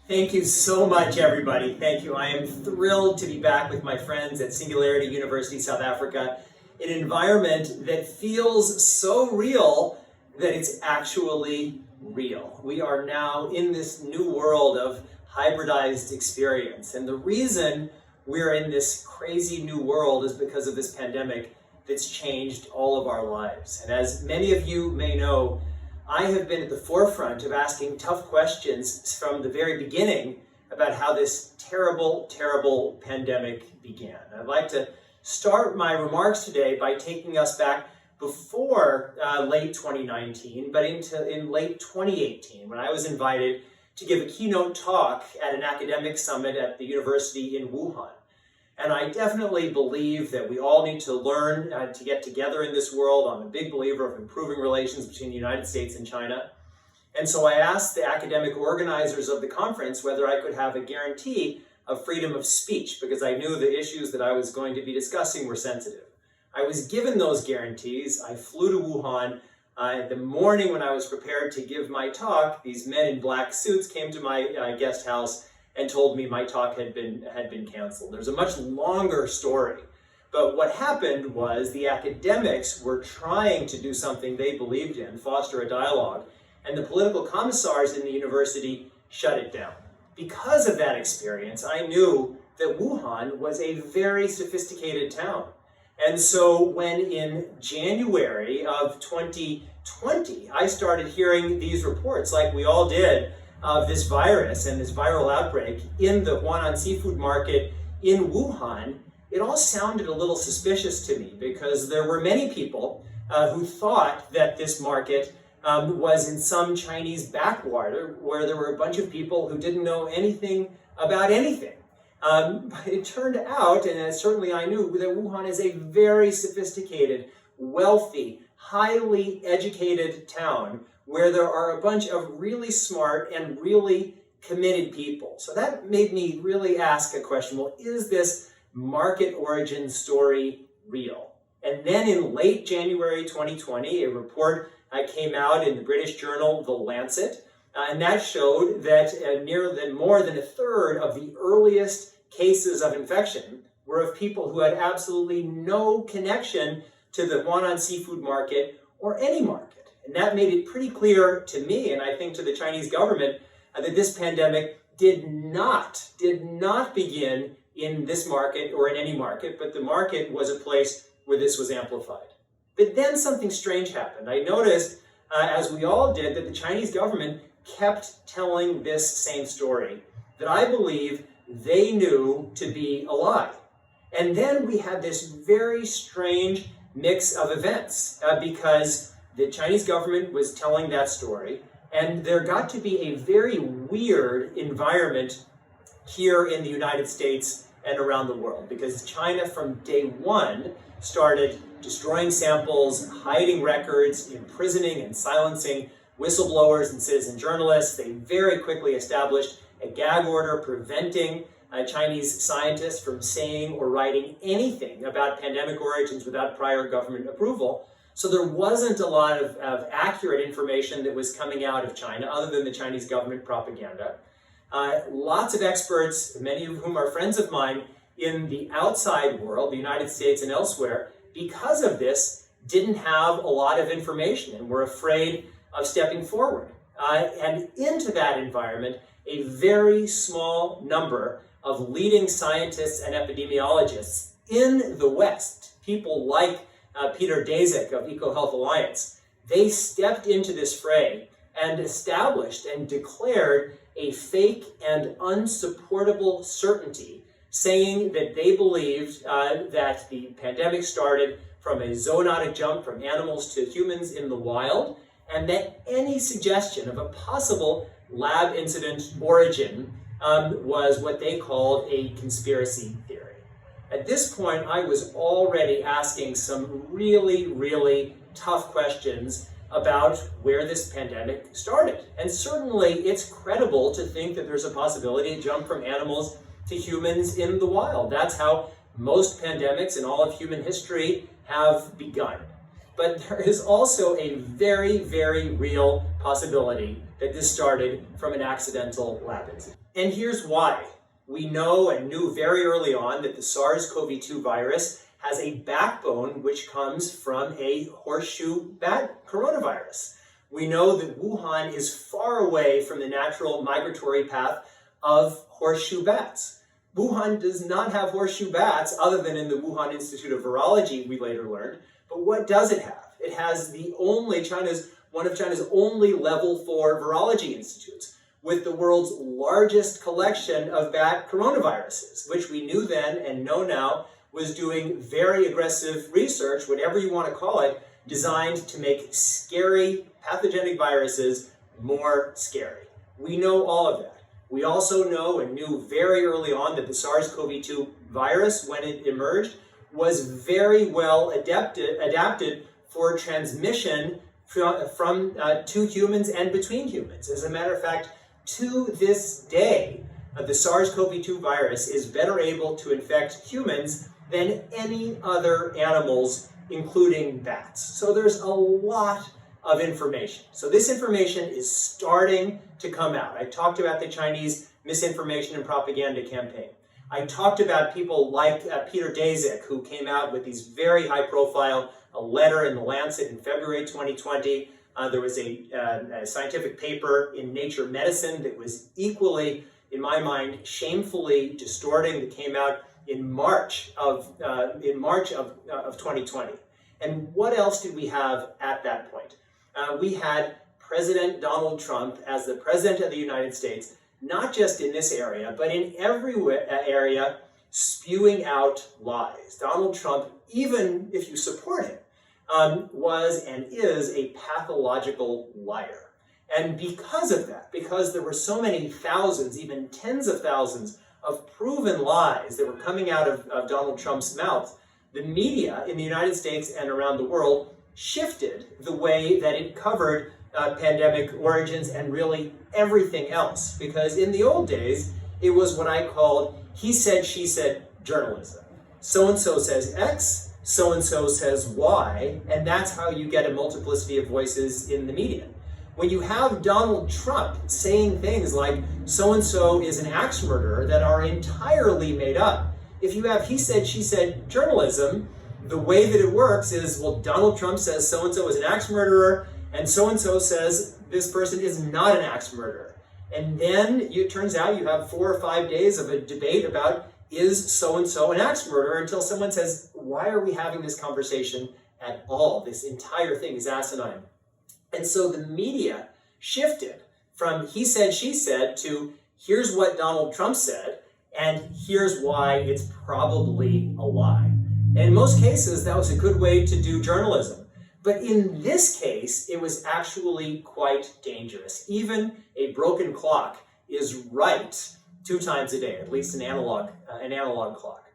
Thank you so much, everybody. Thank you. I am thrilled to be back with my friends at Singularity University, South Africa, in an environment that feels so real that it's actually real. We are now in this new world of hybridized experience. And the reason we're in this crazy new world is because of this pandemic that's changed all of our lives. And as many of you may know, I have been at the forefront of asking tough questions from the very beginning about how this terrible, terrible pandemic began. I'd like to start my remarks today by taking us back before late 2019, but in late 2018, when I was invited to give a keynote talk at an academic summit at the university in Wuhan. And I definitely believe that we all need to learn to get together in this world. I'm a big believer of improving relations between the United States and China. And so I asked the academic organizers of the conference whether I could have a guarantee of freedom of speech, because I knew the issues that I was going to be discussing were sensitive. I was given those guarantees. I flew to Wuhan. The morning when I was prepared to give my talk, these men in black suits came to my guest house and told me my talk had been canceled. There's a much longer story. But what happened was the academics were trying to do something they believed in, foster a dialogue, and the political commissars in the university shut it down. Because of that experience, I knew that Wuhan was a very sophisticated town. And so when in January of 2020, I started hearing these reports, like we all did, of this virus and this viral outbreak in the Wuhan seafood market in Wuhan, it all sounded a little suspicious to me, because there were many people who thought that this market was in some Chinese backwater where there were a bunch of people who didn't know anything about anything. But it turned out, and certainly I knew, that Wuhan is a very sophisticated, wealthy, highly educated town where there are a bunch of really smart and really committed people. So that made me really ask a question, well, is this market origin story real? And then in late January 2020, a report came out in the British journal, The Lancet, and that showed that more than a third of the earliest cases of infection were of people who had absolutely no connection to the Wuhan seafood market or any market. And that made it pretty clear to me, and I think to the Chinese government, that this pandemic did not begin in this market or in any market, but the market was a place where this was amplified. But then something strange happened. I noticed, as we all did, that the Chinese government kept telling this same story that I believe they knew to be a lie. And then we had this very strange mix of events because the Chinese government was telling that story, and there got to be a very weird environment here in the United States and around the world, because China from day one started destroying samples, hiding records, imprisoning and silencing whistleblowers and citizen journalists. They very quickly established a gag order preventing Chinese scientists from saying or writing anything about pandemic origins without prior government approval. So there wasn't a lot of accurate information that was coming out of China other than the Chinese government propaganda. Lots of experts, many of whom are friends of mine in the outside world, the United States and elsewhere, because of this, didn't have a lot of information and were afraid of stepping forward. And into that environment, a very small number of leading scientists and epidemiologists in the West, people like Peter Daszak of EcoHealth Alliance, they stepped into this fray and established and declared a fake and unsupportable certainty, saying that they believed that the pandemic started from a zoonotic jump from animals to humans in the wild, and that any suggestion of a possible lab incident origin was what they called a conspiracy theory. At this point, I was already asking some really, really tough questions about where this pandemic started. And certainly it's credible to think that there's a possibility to jump from animals to humans in the wild. That's how most pandemics in all of human history have begun. But there is also a very, very real possibility that this started from an accidental lab incident. And here's why. We know and knew very early on that the SARS-CoV-2 virus has a backbone which comes from a horseshoe bat coronavirus. We know that Wuhan is far away from the natural migratory path of horseshoe bats. Wuhan does not have horseshoe bats other than in the Wuhan Institute of Virology, we later learned. But what does it have? It has one of China's only level 4 virology institutes, with the world's largest collection of bat coronaviruses, which we knew then and know now was doing very aggressive research, whatever you want to call it, designed to make scary pathogenic viruses more scary. We know all of that. We also know and knew very early on that the SARS-CoV-2 virus, when it emerged, was very well adapted for transmission from to humans and between humans. As a matter of fact, to this day, the SARS-CoV-2 virus is better able to infect humans than any other animals, including bats. So there's a lot of information. So this information is starting to come out. I talked about the Chinese misinformation and propaganda campaign. I talked about people like Peter Daszak, who came out with these very high-profile letter in the Lancet in February 2020. There was a scientific paper in Nature Medicine that was equally, in my mind, shamefully distorting, that came out in March of 2020. And what else did we have at that point? We had President Donald Trump as the President of the United States, not just in this area, but in every area, spewing out lies. Donald Trump, even if you support him, was and is a pathological liar. And because of that, because there were so many thousands, even tens of thousands of proven lies that were coming out of Donald Trump's mouth, the media in the United States and around the world shifted the way that it covered pandemic origins and really everything else. Because in the old days, it was what I called he said, she said journalism. So-and-so says X, so-and-so says Y, and that's how you get a multiplicity of voices in the media. When you have Donald Trump saying things like so-and-so is an axe murderer that are entirely made up, if you have he said, she said journalism, the way that it works is, well, Donald Trump says so-and-so is an axe murderer, and so-and-so says this person is not an axe murderer. And then it turns out you have 4 or 5 days of a debate about, is so-and-so an axe murderer, until someone says, why are we having this conversation at all? This entire thing is asinine. And so the media shifted from he said, she said to here's what Donald Trump said, and here's why it's probably a lie. And in most cases, that was a good way to do journalism. But in this case, it was actually quite dangerous. Even a broken clock is right 2 times a day, at least an analog clock.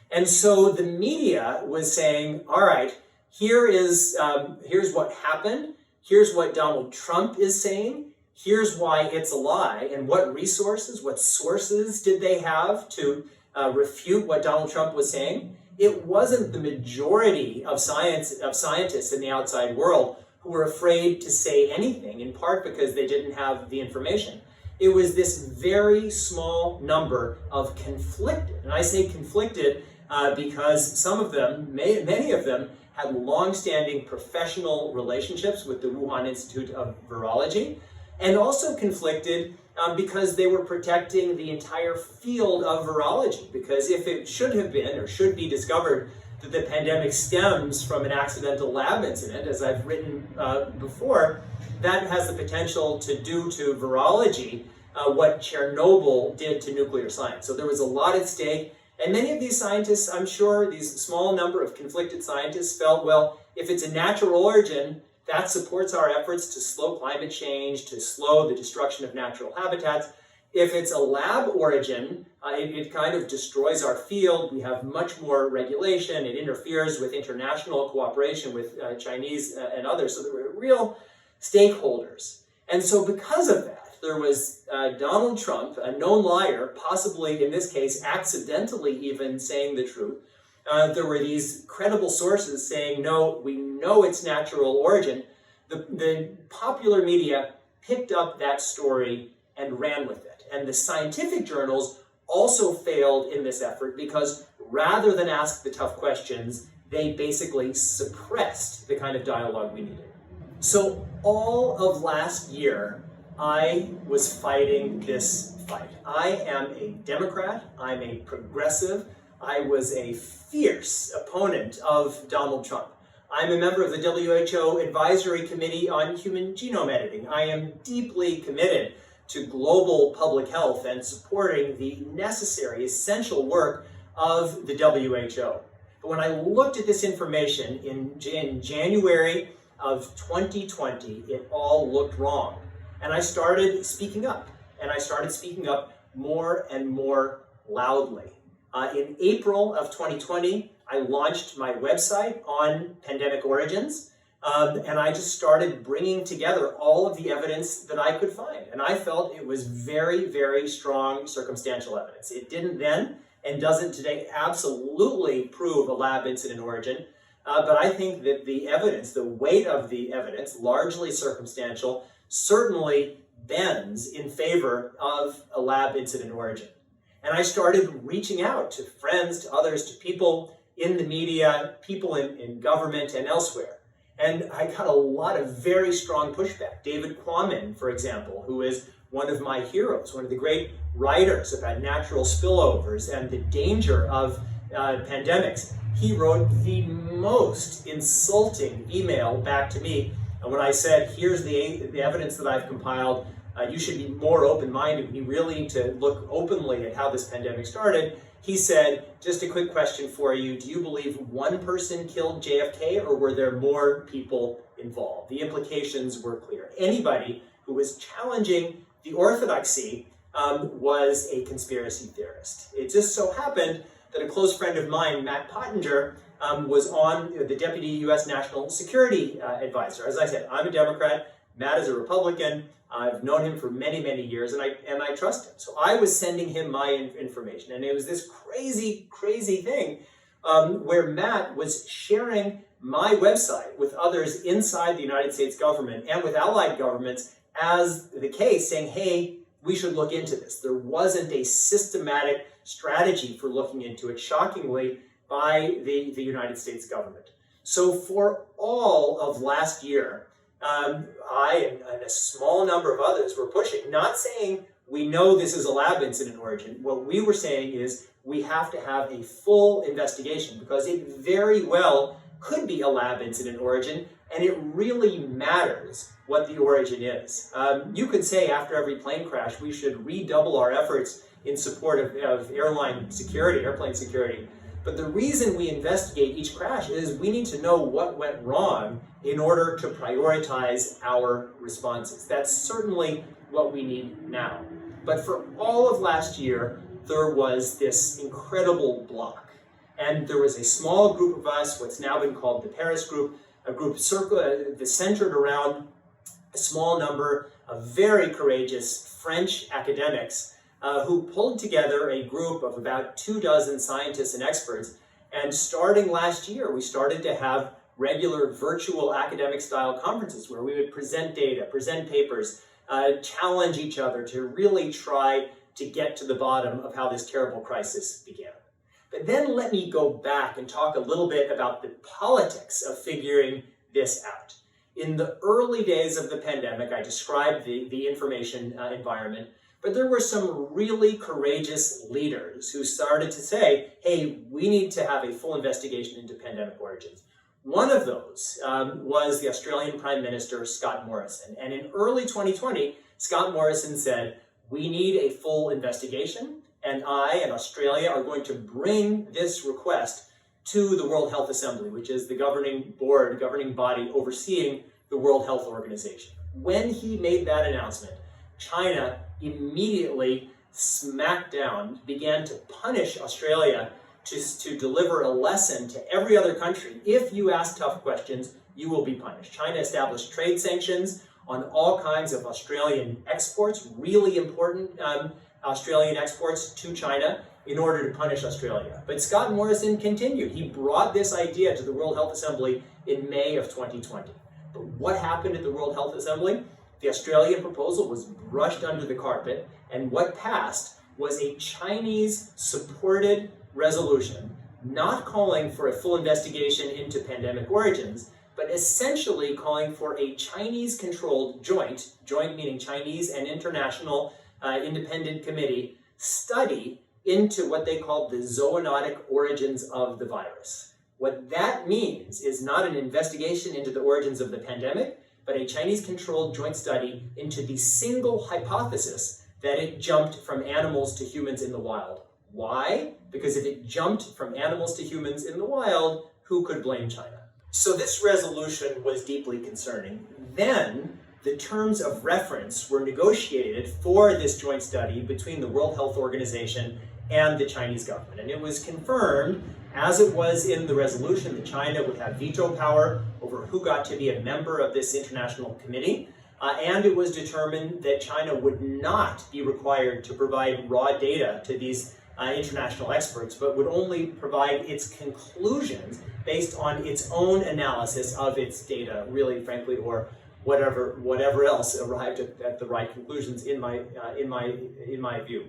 And so the media was saying, all right, here's what happened. Here's what Donald Trump is saying. Here's why it's a lie. And what resources, what sources did they have to refute what Donald Trump was saying? It wasn't the majority of scientists in the outside world who were afraid to say anything, in part because they didn't have the information. It was this very small number of conflicted, and I say conflicted because some of them, many of them, had long-standing professional relationships with the Wuhan Institute of Virology, and also conflicted because they were protecting the entire field of virology. Because if it should have been or should be discovered that the pandemic stems from an accidental lab incident, as I've written before, that has the potential to do to virology what Chernobyl did to nuclear science. So there was a lot at stake. And many of these scientists, I'm sure, these small number of conflicted scientists felt, well, if it's a natural origin, that supports our efforts to slow climate change, to slow the destruction of natural habitats. If it's a lab origin, it kind of destroys our field. We have much more regulation. It interferes with international cooperation with Chinese and others. So there were real stakeholders. And so because of that, there was Donald Trump, a known liar, possibly in this case accidentally even saying the truth. There were these credible sources saying, no, we know it's natural origin. The popular media picked up that story and ran with it. And the scientific journals also failed in this effort because rather than ask the tough questions, they basically suppressed the kind of dialogue we needed. So all of last year, I was fighting this fight. I am a Democrat, I'm a progressive, I was a fierce opponent of Donald Trump. I'm a member of the WHO Advisory Committee on Human Genome Editing. I am deeply committed to global public health and supporting the necessary, essential work of the WHO. But when I looked at this information in January of 2020, it all looked wrong. And I started speaking up, and I started speaking up more and more loudly. In April of 2020, I launched my website on pandemic origins, and I just started bringing together all of the evidence that I could find. And I felt it was very, very strong circumstantial evidence. It didn't then, and doesn't today, absolutely prove a lab incident origin. But I think that the evidence, the weight of the evidence, largely circumstantial, certainly bends in favor of a lab incident origin. And I started reaching out to friends, to others, to people in the media, people in government and elsewhere. And I got a lot of very strong pushback. David Quammen, for example, who is one of my heroes, one of the great writers about natural spillovers and the danger of pandemics, he wrote the most insulting email back to me when I said, here's the evidence that I've compiled. You should be more open-minded. We really need to look openly at how this pandemic started. He said, just a quick question for you. Do you believe one person killed JFK, or were there more people involved? The implications were clear. Anybody who was challenging the orthodoxy was a conspiracy theorist. It just so happened that a close friend of mine, Matt Pottinger, was on the Deputy U.S. National Security Advisor. As I said, I'm a Democrat. Matt is a Republican. I've known him for many, many years, and I trust him. So I was sending him my information, and it was this crazy, crazy thing where Matt was sharing my website with others inside the United States government and with allied governments as the case, saying, hey, we should look into this. There wasn't a systematic strategy for looking into it, shockingly, by the United States government. So for all of last year, I and a small number of others were pushing, not saying we know this is a lab incident origin. What we were saying is we have to have a full investigation because it very well could be a lab incident origin, and it really matters what the origin is. You could say after every plane crash, we should redouble our efforts in support of airplane security. But the reason we investigate each crash is we need to know what went wrong in order to prioritize our responses. That's certainly what we need now. But for all of last year, there was this incredible block. And there was a small group of us, what's now been called the Paris Group, a group centered around a small number of very courageous French academics who pulled together a group of about 24 scientists and experts. And starting last year, we started to have regular virtual academic-style conferences where we would present data, present papers, challenge each other to really try to get to the bottom of how this terrible crisis began. But then let me go back and talk a little bit about the politics of figuring this out. In the early days of the pandemic, I described the information environment, but there were some really courageous leaders who started to say, hey, we need to have a full investigation into pandemic origins. One of those was the Australian Prime Minister, Scott Morrison. And in early 2020, Scott Morrison said, we need a full investigation, and I and Australia are going to bring this request to the World Health Assembly, which is the governing body overseeing the World Health Organization. When he made that announcement, China immediately smacked down, began to punish Australia to deliver a lesson to every other country. If you ask tough questions, you will be punished. China established trade sanctions on all kinds of Australian exports, really important Australian exports to China, in order to punish Australia. But Scott Morrison continued. He brought this idea to the World Health Assembly in May of 2020. But what happened at the World Health Assembly? The Australian proposal was brushed under the carpet, and what passed was a Chinese-supported resolution, not calling for a full investigation into pandemic origins, but essentially calling for a Chinese-controlled joint meaning Chinese and international independent committee, study into what they called the zoonotic origins of the virus. What that means is not an investigation into the origins of the pandemic, but a Chinese-controlled joint study into the single hypothesis that it jumped from animals to humans in the wild. Why? Because if it jumped from animals to humans in the wild, who could blame China? So this resolution was deeply concerning. Then the terms of reference were negotiated for this joint study between the World Health Organization and the Chinese government. And it was confirmed, as it was in the resolution, that China would have veto power over who got to be a member of this international committee. And it was determined that China would not be required to provide raw data to these international experts, but would only provide its conclusions based on its own analysis of its data, really, frankly, or whatever else arrived at the right conclusions in my view.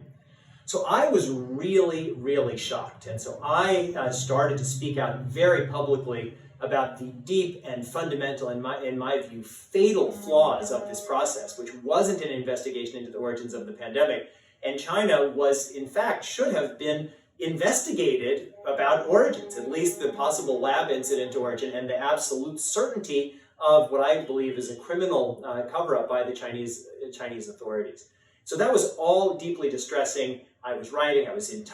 So I was really, really shocked, and so I started to speak out very publicly about the deep and fundamental, in my view, fatal flaws of this process, which wasn't an investigation into the origins of the pandemic. And China was, in fact, should have been investigated about origins, at least the possible lab incident origin and the absolute certainty of what I believe is a criminal cover-up by the Chinese authorities. So that was all deeply distressing. I was writing, I was in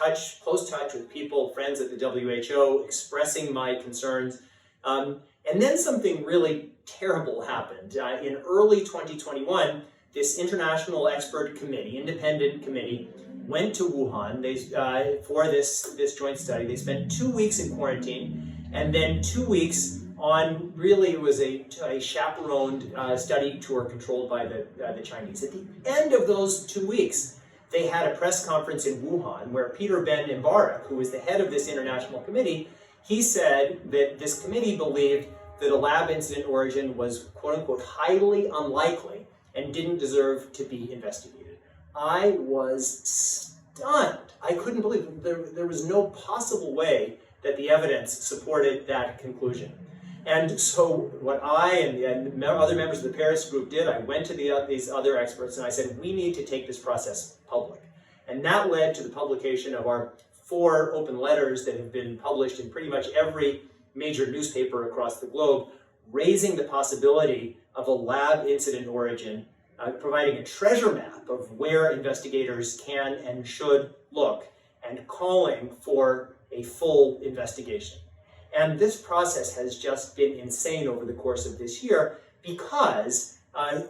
close touch with people, friends at the WHO, expressing my concerns. And then something really terrible happened. In early 2021, this international expert committee, independent committee, went to Wuhan for this joint study. They spent 2 weeks in quarantine, and then 2 weeks on, really it was a chaperoned study tour controlled by the Chinese. At the end of those 2 weeks, they had a press conference in Wuhan where Peter Ben Mbarak, who was the head of this international committee, he said that this committee believed that a lab incident origin was, quote unquote, highly unlikely and didn't deserve to be investigated. I was stunned. I couldn't believe it. There was no possible way that the evidence supported that conclusion. And so what I and other members of the Paris group did, I went to these other experts and I said, we need to take this process public. And that led to the publication of our 4 open letters that have been published in pretty much every major newspaper across the globe, raising the possibility of a lab incident origin, providing a treasure map of where investigators can and should look, and calling for a full investigation. And this process has just been insane over the course of this year because I'm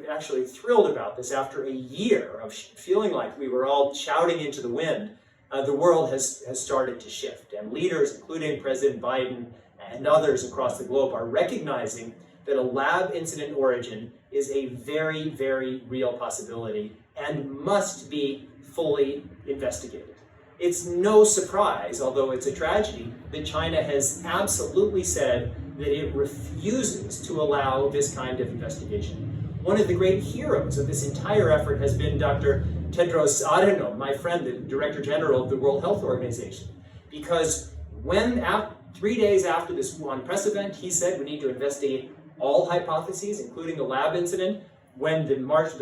actually thrilled about this. After a year of feeling like we were all shouting into the wind, the world has started to shift. And leaders, including President Biden and others across the globe, are recognizing that a lab incident origin is a very, very real possibility and must be fully investigated. It's no surprise, although it's a tragedy, that China has absolutely said that it refuses to allow this kind of investigation. One of the great heroes of this entire effort has been Dr. Tedros Adhanom, my friend, the Director General of the World Health Organization, because when 3 days after this Wuhan press event, he said we need to investigate all hypotheses, including the lab incident. When the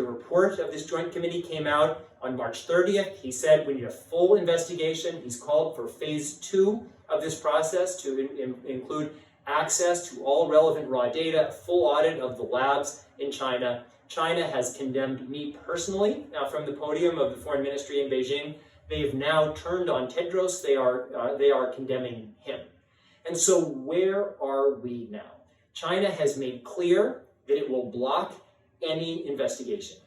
report of this joint committee came out on March 30th, he said we need a full investigation. He's called for phase 2 of this process to include access to all relevant raw data, a full audit of the labs in China. China has condemned me personally from the podium of the foreign ministry in Beijing. They have now turned on Tedros. They are condemning him. And so where are we now? China has made clear that it will block any investigation.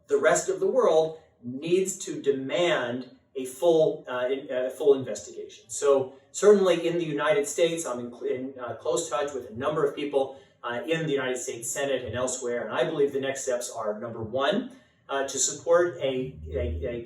The rest of the world needs to demand a full investigation. So certainly in the United States, I'm in close touch with a number of people in the United States Senate and elsewhere, and I believe the next steps are, number one, to support a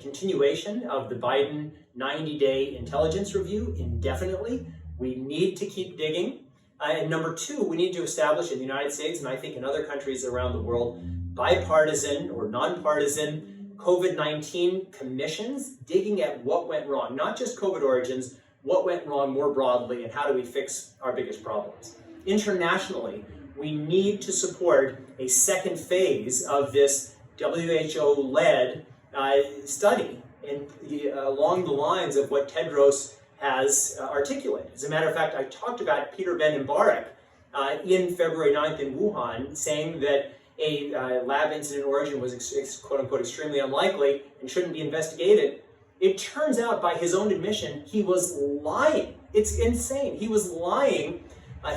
continuation of the Biden 90-day intelligence review indefinitely. We need to keep digging. And number two, we need to establish in the United States, and I think in other countries around the world, bipartisan or nonpartisan COVID-19 commissions digging at what went wrong, not just COVID origins, what went wrong more broadly, and how do we fix our biggest problems. Internationally, we need to support a second phase of this WHO-led study along the lines of what Tedros has articulated. As a matter of fact, I talked about Peter Ben Mbarak in February 9th in Wuhan, saying that a lab incident origin was quote-unquote extremely unlikely and shouldn't be investigated. It turns out, by his own admission, he was lying. It's insane. He was lying.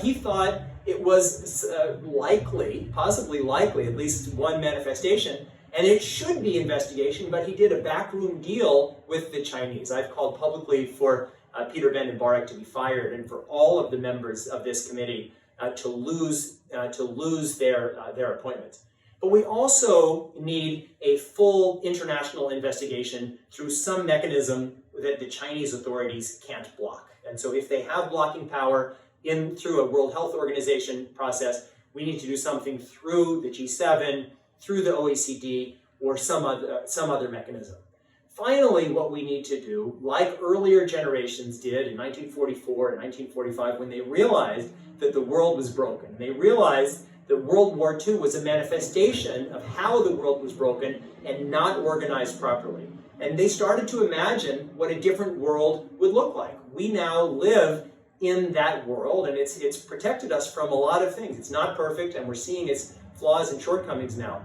He thought it was likely, possibly likely, at least one manifestation, and it should be investigation, but he did a backroom deal with the Chinese. I've called publicly for Peter Ben Mbarak to be fired and for all of the members of this committee to lose their appointments. But we also need a full international investigation through some mechanism that the Chinese authorities can't block. And so if they have blocking power through a World Health Organization process, we need to do something through the G7, through the OECD, or some other mechanism. Finally, what we need to do, like earlier generations did in 1944 and 1945, when they realized that the world was broken, they realized that World War II was a manifestation of how the world was broken and not organized properly. And they started to imagine what a different world would look like. We now live in that world, and it's protected us from a lot of things. It's not perfect, and we're seeing its flaws and shortcomings now.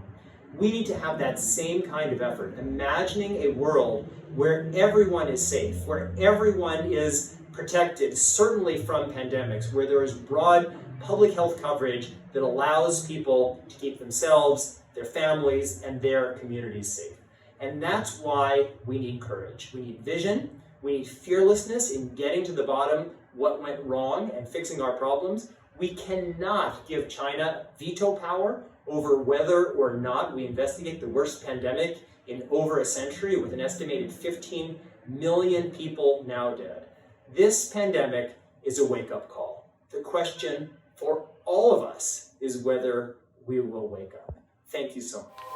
We need to have that same kind of effort, imagining a world where everyone is safe, where everyone is protected, certainly from pandemics, where there is broad public health coverage that allows people to keep themselves, their families, and their communities safe. And that's why we need courage. We need vision. We need fearlessness in getting to the bottom what went wrong and fixing our problems. We cannot give China veto power over whether or not we investigate the worst pandemic in over a century, with an estimated 15 million people now dead. This pandemic is a wake-up call. The question for all of us is whether we will wake up. Thank you so much.